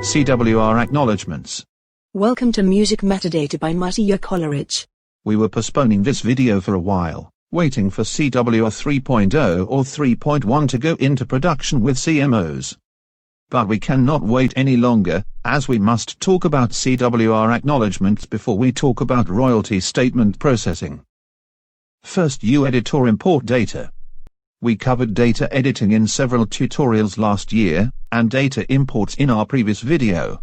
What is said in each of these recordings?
CWR Acknowledgements. Welcome to Music Metadata by Matija Kolaric. We were postponing this video for a while, waiting for CWR 3.0 or 3.1 to go into production with CMOs. But we cannot wait any longer, as we must talk about CWR acknowledgements before we talk about royalty statement processing. First, you edit or import data. We covered data editing in several tutorials last year, and data imports in our previous video.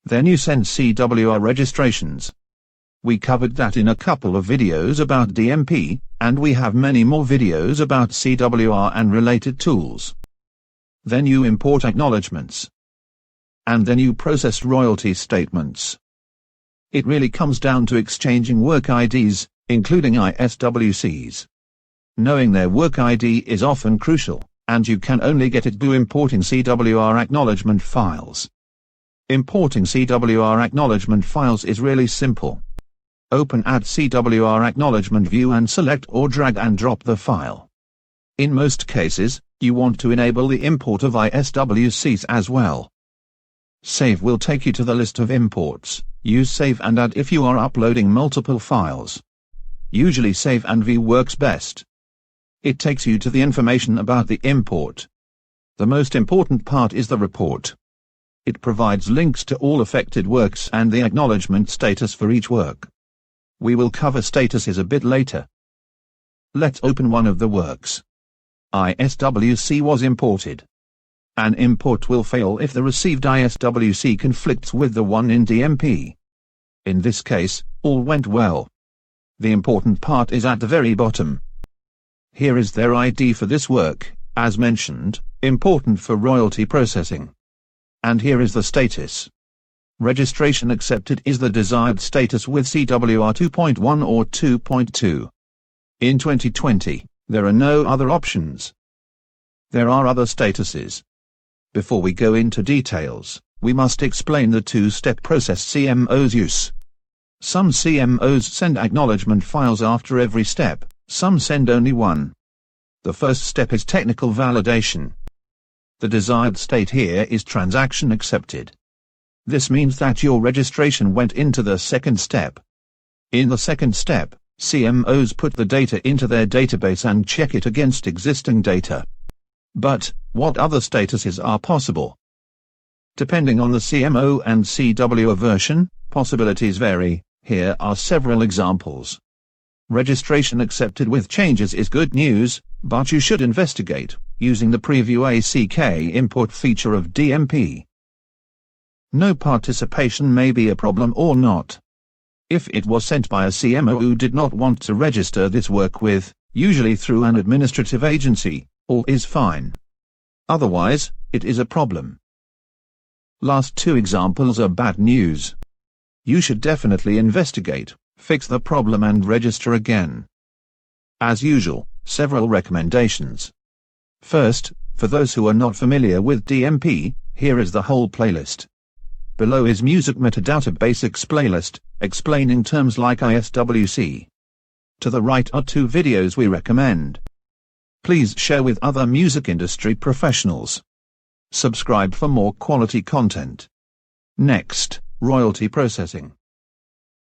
Then you send CWR registrations. We covered that in a couple of videos about DMP, and we have many more videos about CWR and related tools. Then you import acknowledgements. And then you process royalty statements. It really comes down to exchanging work IDs, including ISWCs. Knowing their work ID is often crucial, and you can only get it by importing CWR acknowledgement files. Importing CWR acknowledgement files is really simple. Open Add CWR Acknowledgement View and select or drag and drop the file. In most cases, you want to enable the import of ISWCs as well. Save will take you to the list of imports. Use Save and Add if you are uploading multiple files. Usually Save and View works best. It takes you to the information about the import. The most important part is the report. It provides links to all affected works and the acknowledgement status for each work. We will cover statuses a bit later. Let's open one of the works. ISWC was imported. An import will fail if the received ISWC conflicts with the one in DMP. In this case, all went well. The important part is at the very bottom. Here is their ID for this work, as mentioned, important for royalty processing. And here is the status. Registration accepted is the desired status with CWR 2.1 or 2.2. In 2020, there are no other options. There are other statuses. Before we go into details, we must explain the two-step process CMOs use. Some CMOs send acknowledgement files after every step, some send only one. The first step is technical validation. The desired state here is transaction accepted. This means that your registration went into the second step. In the second step, CMOs put the data into their database and check it against existing data. But, what other statuses are possible? Depending on the CMO and CWR version, possibilities vary. Here are several examples. Registration accepted with changes is good news, but you should investigate, using the Preview ACK import feature of DMP. No participation may be a problem or not. If it was sent by a CMO who did not want to register this work with, usually through an administrative agency, all is fine. Otherwise, it is a problem. Last two examples are bad news. You should definitely investigate, fix the problem and register again. As usual, several recommendations. First, for those who are not familiar with DMP, here is the whole playlist. Below is Music Metadata Basics playlist, explaining terms like ISWC. To the right are two videos we recommend. Please share with other music industry professionals. Subscribe for more quality content. Next, royalty processing.